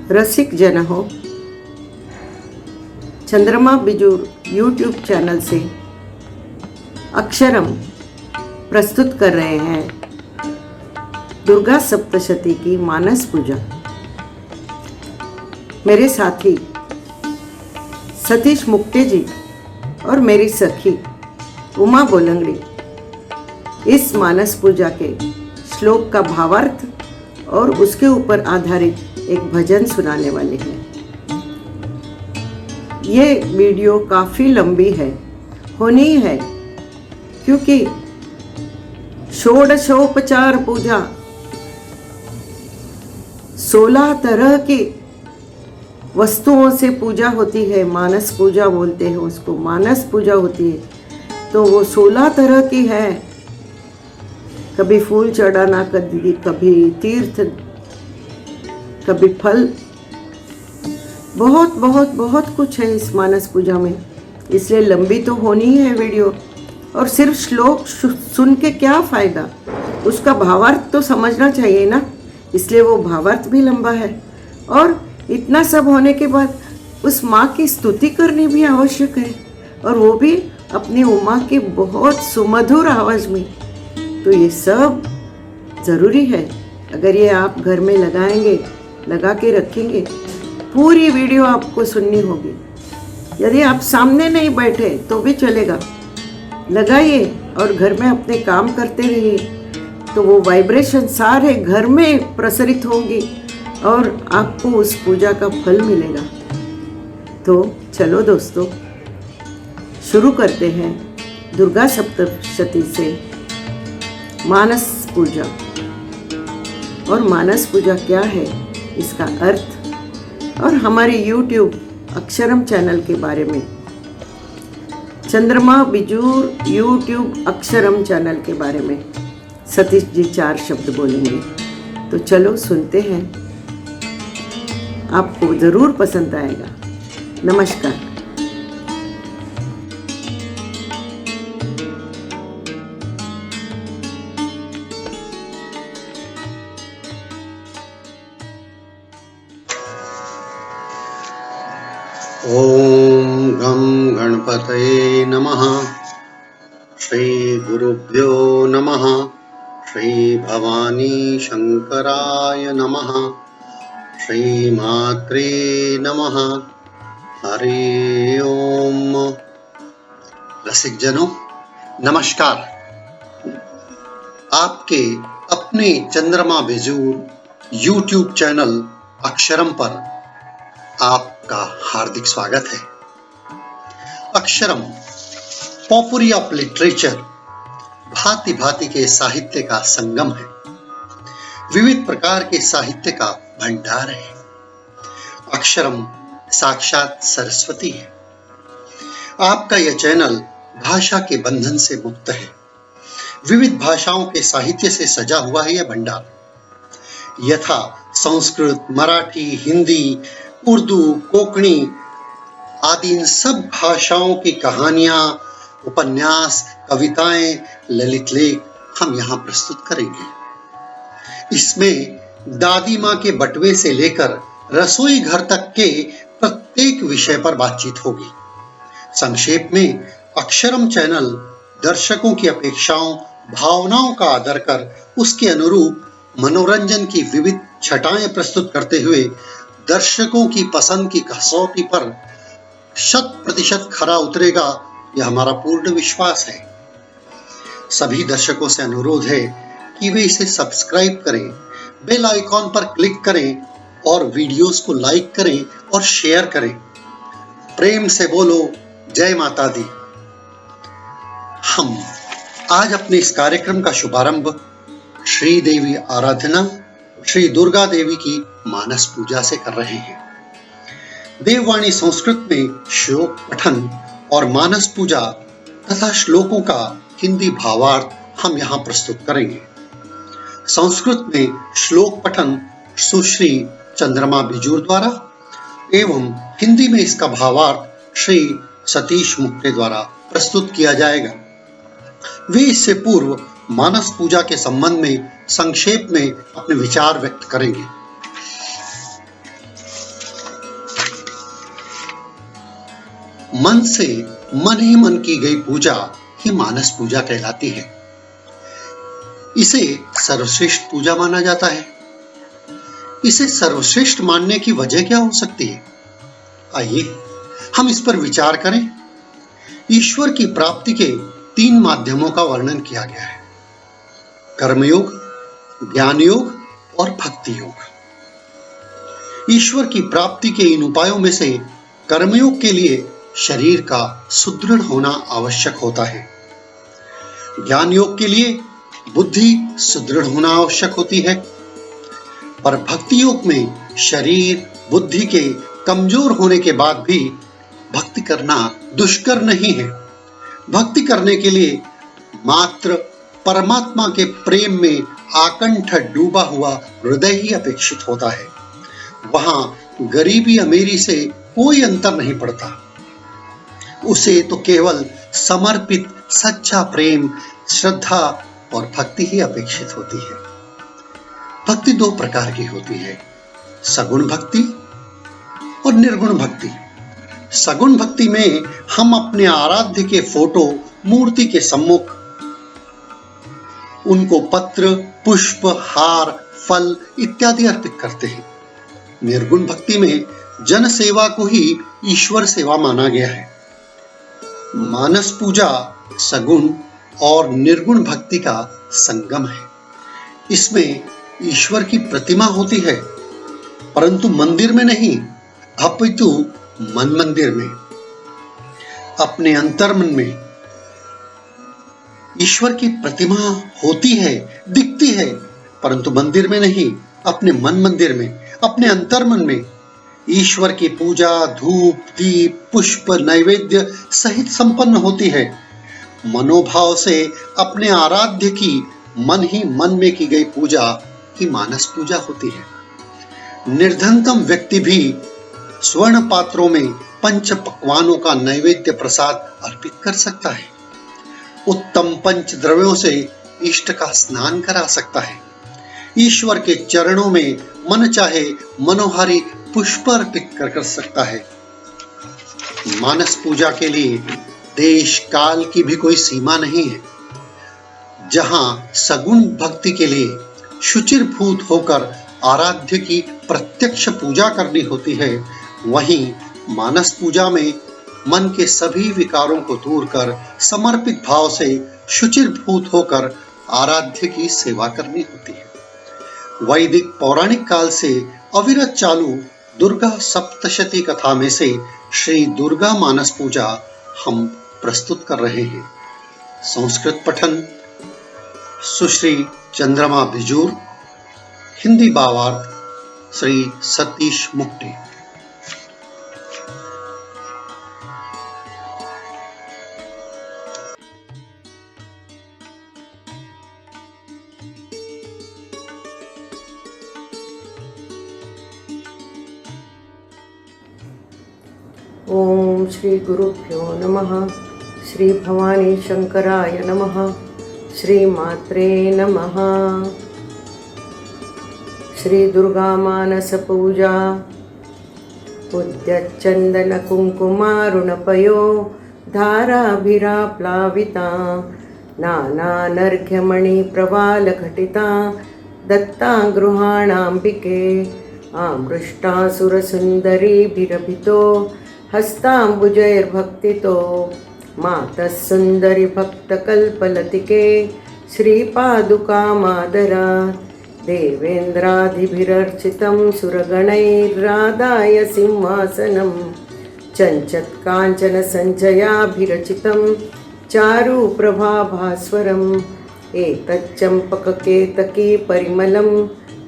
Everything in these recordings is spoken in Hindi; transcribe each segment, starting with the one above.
रसिक जन हो, चंद्रमा बिजूर यूट्यूब चैनल से अक्षरम प्रस्तुत कर रहे हैं दुर्गा सप्तशती की मानस पूजा। मेरे साथी सतीश मुक्ते जी और मेरी सखी उमा बोलंगड़ी इस मानस पूजा के श्लोक का भावार्थ और उसके ऊपर आधारित एक भजन सुनाने वाले हैं। ये वीडियो काफ़ी लंबी है, होनी है, क्योंकि षोडशोपचार पूजा 16 तरह की वस्तुओं से पूजा होती है। मानस पूजा बोलते हैं उसको, मानस पूजा होती है तो वो 16 तरह की है। कभी फूल चढ़ाना, कभी तीर्थ, कभी फल, बहुत बहुत बहुत कुछ है इस मानस पूजा में। इसलिए लंबी तो होनी है वीडियो। और सिर्फ श्लोक सुन के क्या फ़ायदा, उसका भावार्थ तो समझना चाहिए ना, इसलिए वो भावार्थ भी लंबा है। और इतना सब होने के बाद उस माँ की स्तुति करनी भी आवश्यक है, और वो भी अपनी उमा की बहुत सुमधुर आवाज़ में। तो ये सब ज़रूरी है। अगर ये आप घर में लगाएंगे, लगा के रखेंगे, पूरी वीडियो आपको सुननी होगी। यदि आप सामने नहीं बैठे तो भी चलेगा, लगाइए और घर में अपने काम करते रहिए, तो वो वाइब्रेशन सारे घर में प्रसरित होंगी और आपको उस पूजा का फल मिलेगा। तो चलो दोस्तों, शुरू करते हैं दुर्गा सप्तशती से मानस पूजा। और मानस पूजा क्या है, इसका अर्थ, और हमारे YouTube अक्षरम चैनल के बारे में, चंद्रमा बिजूर YouTube अक्षरम चैनल के बारे में सतीश जी 4 शब्द बोलेंगे। तो चलो सुनते हैं, आपको ज़रूर पसंद आएगा। नमस्कार। ओम गं गणपतये नमः। श्री गुरुभ्यो नमः। श्री भवानी शंकराय नमः। श्री मात्रे नमः। हरि ओम। रसिक जनों, नमस्कार। आपके अपने चंद्रमा बिजूर यूट्यूब चैनल अक्षरम पर आपका हार्दिक स्वागत है। अक्षरम पॉपुरी ऑफ लिटरेचर, भांति भांति के साहित्य का संगम है, विविध प्रकार के साहित्य का भंडार है। अक्षरम साक्षात सरस्वती है। आपका यह चैनल भाषा के बंधन से मुक्त है। विविध भाषाओं के साहित्य से सजा हुआ है यह भंडार। यथा संस्कृत, मराठी, हिंदी, उर्दू, कोंकणी आदि इन सब भाषाओं की कहानियां, उपन्यास, कविताएं, ललित लेख हम यहाँ प्रस्तुत करेंगे। इसमें दादी माँ के बटवे से लेकर रसोई घर तक के प्रत्येक विषय पर बातचीत होगी। संक्षेप में अक्षरम चैनल दर्शकों की अपेक्षाओं, भावनाओं का आदर कर उसके अनुरूप मनोरंजन की विविध छटाएं प्रस्तुत करते हुए दर्शकों की पसंद की कसौटी पर 100% खरा उतरेगा, यह हमारा पूर्ण विश्वास है। सभी दर्शकों से अनुरोध है कि वे इसे सब्सक्राइब करें, बेल आइकॉन पर क्लिक करें और वीडियोस को लाइक करें और शेयर करें। प्रेम से बोलो जय माता दी। हम आज अपने इस कार्यक्रम का शुभारंभ श्री देवी आराधना, श्री दुर्गा देवी की मानस पूजा से कर रहे हैं। देववाणी संस्कृत में श्लोक पठन और मानस पूजा तथा श्लोकों का हिंदी भावार्थ हम यहाँ प्रस्तुत करेंगे। संस्कृत में श्लोक पठन सुश्री चंद्रमा बिजूर द्वारा एवं हिंदी में इसका भावार्थ श्री सतीश मुक्ते द्वारा प्रस्तुत किया जाएगा। वे इससे पूर्व मानस पूजा के संबंध में संक्षेप में अपने विचार व्यक्त करेंगे। मन से मन ही मन की गई पूजा ही मानस पूजा कहलाती है। इसे सर्वश्रेष्ठ पूजा माना जाता है। इसे सर्वश्रेष्ठ मानने की वजह क्या हो सकती है? आइए हम इस पर विचार करें। ईश्वर की प्राप्ति के 3 माध्यमों का वर्णन किया गया है: कर्मयोग, ज्ञान योग और भक्ति योग। ईश्वर की प्राप्ति के इन उपायों में से कर्मयोग के लिए शरीर का सुदृढ़ होना आवश्यक होता है। ज्ञान योग के लिए बुद्धि सुदृढ़ होना आवश्यक होती है। पर भक्ति योग में शरीर बुद्धि के कमजोर होने के बाद भी भक्ति करना दुष्कर नहीं है। भक्ति करने के लिए मात्र परमात्मा के प्रेम में आकंठ डूबा हुआ हृदय ही अपेक्षित होता है। वहां गरीबी अमीरी से कोई अंतर नहीं पड़ता। उसे तो केवल समर्पित सच्चा प्रेम, श्रद्धा और भक्ति ही अपेक्षित होती है। भक्ति 2 प्रकार की होती है: सगुण भक्ति और निर्गुण भक्ति। सगुण भक्ति में हम अपने आराध्य के फोटो, मूर्ति के सम्मुख उनको पत्र, पुष्प, हार, फल इत्यादि अर्पित करते हैं। निर्गुण भक्ति में जन सेवा को ही ईश्वर सेवा माना गया है। मानस पूजा सगुण और निर्गुण भक्ति का संगम है। इसमें ईश्वर की प्रतिमा होती है, परंतु मंदिर में नहीं, अपितु मन मंदिर में, अपने अंतर्मन में ईश्वर की प्रतिमा होती है, दिखती है, परंतु मंदिर में नहीं, अपने मन मंदिर में, अपने अंतर्मन में ईश्वर की पूजा धूप, दीप, पुष्प, नैवेद्य सहित संपन्न होती है। मनोभाव से अपने आराध्य की मन ही मन में की गई पूजा ही मानस पूजा होती है। निर्धनतम व्यक्ति भी स्वर्ण पात्रों में पंच पकवानों का नैवेद्य प्रसाद अर्पित कर सकता है। उत्तम पंच द्रव्यों से इष्ट का स्नान करा सकता है। ईश्वर के चरणों में मन चाहे मनोहारी पुष्प अर्पित कर सकता है। मानस पूजा के लिए देश काल की भी कोई सीमा नहीं है। जहां सगुण भक्ति के लिए शुचिरभूत होकर आराध्य की प्रत्यक्ष पूजा करनी होती है, वहीं मानस पूजा में मन के सभी विकारों को दूर कर समर्पित भाव से शुचिरभूत होकर आराध्य की सेवा करनी होती है। वैदिक पौराणिक काल से अविरत चालू दुर्गा सप्तशती कथा में से श्री दुर्गा मानस पूजा हम प्रस्तुत कर रहे हैं। संस्कृत पठन सुश्री चंद्रमा बिजूर, हिंदी भावार्थ श्री सतीश मुक्ति। ओम श्री गुरुभ्यो नमः। श्री भवानी शंकराय नमः। श्री मात्रे नमः। श्री दुर्गा मानस पूजा उद्यच्चंदन कुंकुमारुणपयो धाराभिराप्लाविता नानानर्घ्यमणि प्रवाल घटिता दत्ता गृहाणाम्बिके आमृष्टासुरसुन्दरीभिरभितो हस्ताम्बुजैर्भक्तितो मातः सुन्दरि भक्तकल्पलतिके श्रीपादुकामादरात् देवेन्द्रादिभिरर्चितं सुरगणैर्राधाय सिंहासनं चञ्चत्काञ्चन सञ्जयाभिरचितं चारुप्रभाभास्वरम् एतच्चम्पककेतकी परिमलं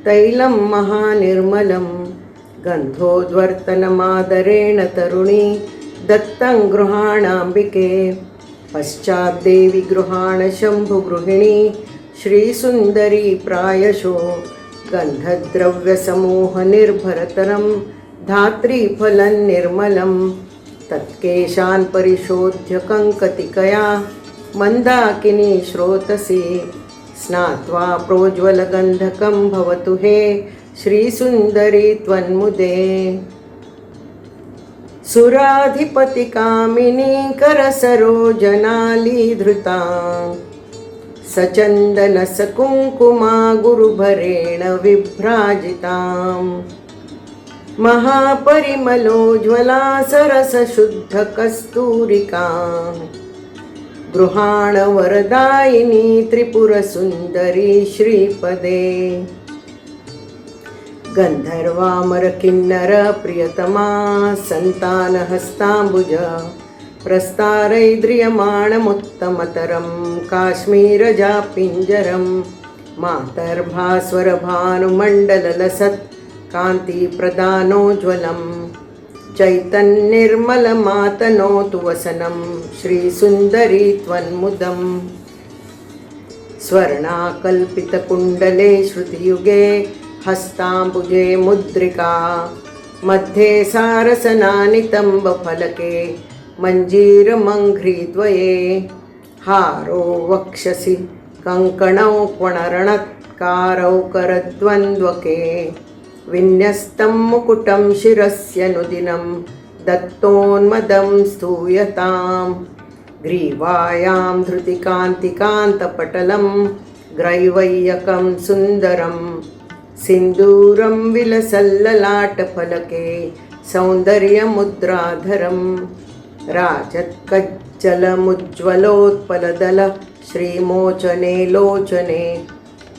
तैलं महानिर्मलं गन्धोद्वर्तनमादरेण तरुणी दत्तं गृहाणाम्बिके पश्चाद्देवी गृहाण शम्भुगृहिणी श्रीसुन्दरी प्रायशो गन्धद्रव्यसमूहनिर्भरतरं धात्रीफलं निर्मलं तत्केशान् परिशोध्य कङ्कतिकया मन्दाकिनी श्रोतसी स्नात्वा प्रोज्वलगन्धकं भवतु हे श्रीसुन्दरी त्वन्मुदे। सुराधिपतिकामिनी करसरोजनालीधृता सचन्दनसकुङ्कुमा गुरुभरेण विभ्राजिताम् महापरिमलोज्ज्वला सरसशुद्धकस्तूरिका गृहाणवरदायिनी त्रिपुरसुन्दरी श्रीपदे गन्धर्वामरकिन्नर प्रियतमा सन्तानहस्ताम्बुज प्रस्तारैद्रियमाणमुत्तमतरं काश्मीरजापिञ्जरं मातर्भास्वरभानुमण्डललसत् कान्तिप्रदानोज्ज्वलं चैतन्निर्मलमातनोतु वसनं श्रीसुन्दरी त्वन्मुदम् स्वर्णाकल्पितकुण्डले श्रुतियुगे हस्ताम्बुजे मुद्रिका मध्ये सारसनानितम्बफलके मञ्जीरमङ्घ्रिद्वये हारो वक्षसि कङ्कणौ क्वणरणत्कारौ करद्वन्द्वके विन्यस्तं मुकुटं शिरस्यनुदिनं दत्तोन्मदं स्तूयताम् ग्रीवायां धृतिकान्तिकान्तपटलं ग्रैवैयकं सुन्दरं सिन्दूरं विलसल्ललाटफलके सौन्दर्यमुद्राधरं राजत्कज्जलमुज्ज्वलोत्पलदल श्रीमोचने लोचने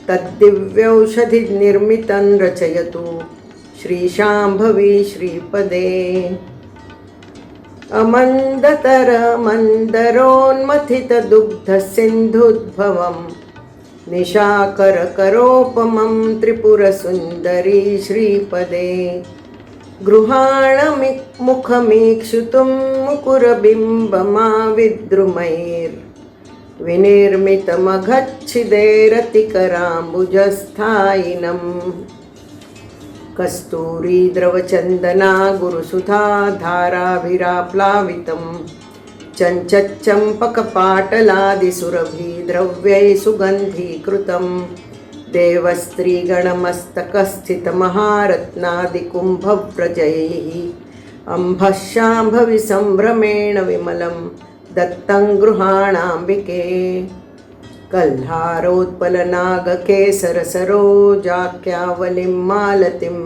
तद्दिव्यौषधिनिर्मितं रचयतु श्रीशाम्भवी श्रीपदे अमन्दतरमन्दरोन्मथितदुग्धसिन्धुद्भवं निशाकरकरोपमं त्रिपुरसुन्दरी श्रीपदे गृहाणमुखमीक्षुतुं मुकुरबिम्बमाविद्रुमैर्विनिर्मितमघच्छिदेरतिकराम्बुजस्थायिनम् कस्तूरीद्रवचन्दना गुरुसुधा धाराभिराप्लावितं चञ्चच्चम्पकपाटलादिसुरभिद्रव्यैः सुगन्धीकृतं देवस्त्रीगणमस्तकस्थितमहारत्नादिकुम्भव्रजैः अम्भः शाम्भवि सम्भ्रमेण विमलं दत्तं गृहाणाम्बिके कल्हारोत्पलनागकेसरसरोजाख्यावलिं मालतिं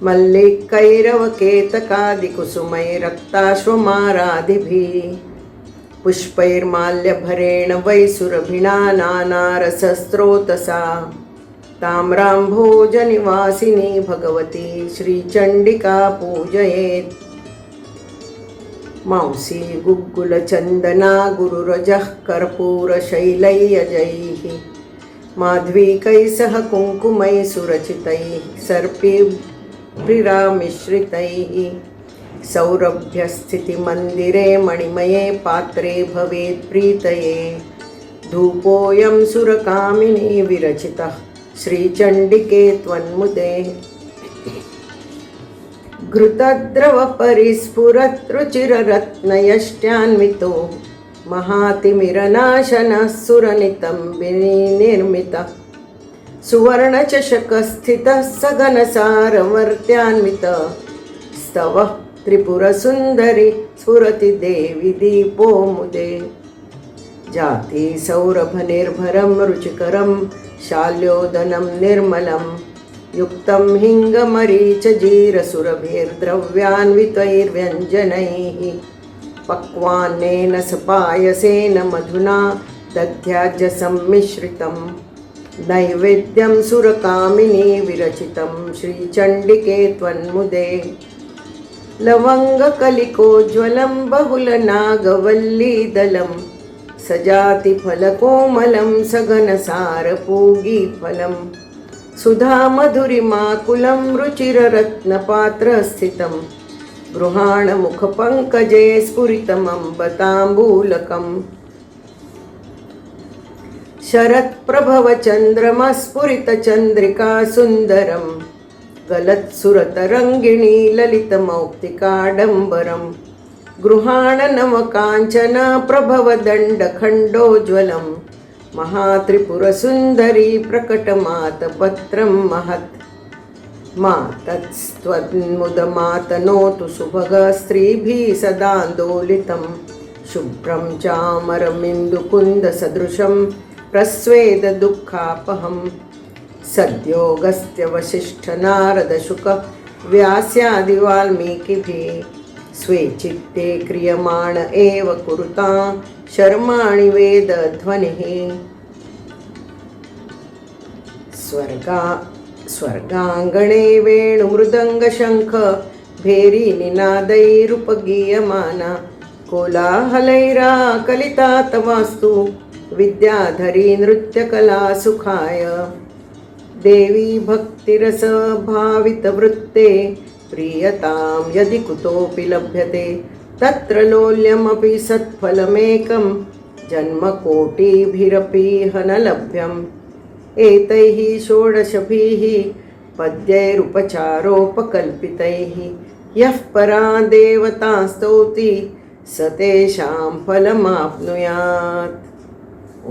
मल्लिकैरवकेतकादिकुसुमैरक्ताश्वमारादिभिः पुष्पैर्माल्यभरेण वैसुरभिणा नानारसस्रोतसा ताम्राम्भोजनिवासिनी भगवती श्रीचण्डिका पूजयेत् मांसी गुग्गुलचन्दना गुरुरजः कर्पूरशैलैयजैः माध्वीकैः सह कुङ्कुमैः सुरचितैः सर्पिभिरामिश्रितैः सौरभ्यस्थितिमन्दिरे मणिमये पात्रे भवेत् प्रीतये धूपोऽयं सुरकामिनी विरचितः श्रीचण्डिके त्वन्मुदे घृतद्रवपरिस्फुरत्रुचिररत्नयष्ट्यान्वितो महातिमिरनाशनः सुरनितम्बिनीर्मितः सुवर्णचषकस्थितः सघनसारमर्त्यान्वितः स्तवः त्रिपुरसुन्दरी स्फुरति देवी दीपो मुदे जाति सौरभनिर्भरं रुचिकरं शाल्योदनं निर्मलं युक्तं हिङ्गमरीचजीरसुरभिर्द्रव्यान्वितैर्व्यञ्जनैः पक्वान्नेन सपायसेन मधुना दध्याज्यसम्मिश्रितं नैवेद्यं सुरकामिनी विरचितं श्रीचण्डिके त्वन्मुदे लवङ्गकलिकोज्ज्वलं बहुलनागवल्लीदलं सजातिफलकोमलं सघनसारपूगीफलं सुधामधुरिमाकुलं रुचिररत्नपात्रस्थितं गृहाणमुखपङ्कजे स्फुरितमम्बताम्बूलकम् शरत्प्रभवचन्द्रमस्फुरितचन्द्रिका सुन्दरं गलत्सुरतरङ्गिणी ललितमौक्तिकाडम्बरं गृहाणनवकाञ्चन प्रभवदण्डखण्डोज्ज्वलं महात्रिपुरसुन्दरी प्रकटमातपत्रं महत् मा तत्स्त्वन्मुदमातनोतु सुभगस्त्रीभिः सदान्दोलितं शुभ्रं चामरमिन्दुकुन्दसदृशं प्रस्वेददुःखापहं सद्योगस्त्यवसिष्ठनारदशुक व्यास्यादिवाल्मीकिभिः स्वे चित्ते क्रियमाण एव कुरुतां शर्माणि वेदध्वनिः स्वर्गाङ्गणे वेणुमृदङ्गशङ्ख भेरीनिनादैरुपगीयमाना कोलाहलैराकलिता तवास्तु विद्याधरी नृत्यकला सुखाय देवी भक्तिरसभावितवृत्ते प्रीयतां यदि कुतोऽपि लभ्यते तत्र लोल्यमपि सत्फलमेकं जन्मकोटिभिरपि न लभ्यम् एतैः षोडशभिः पद्यैरुपचारोपकल्पितैः यः परा देवता स्तौति स तेषां फलमाप्नुयात्। ॐ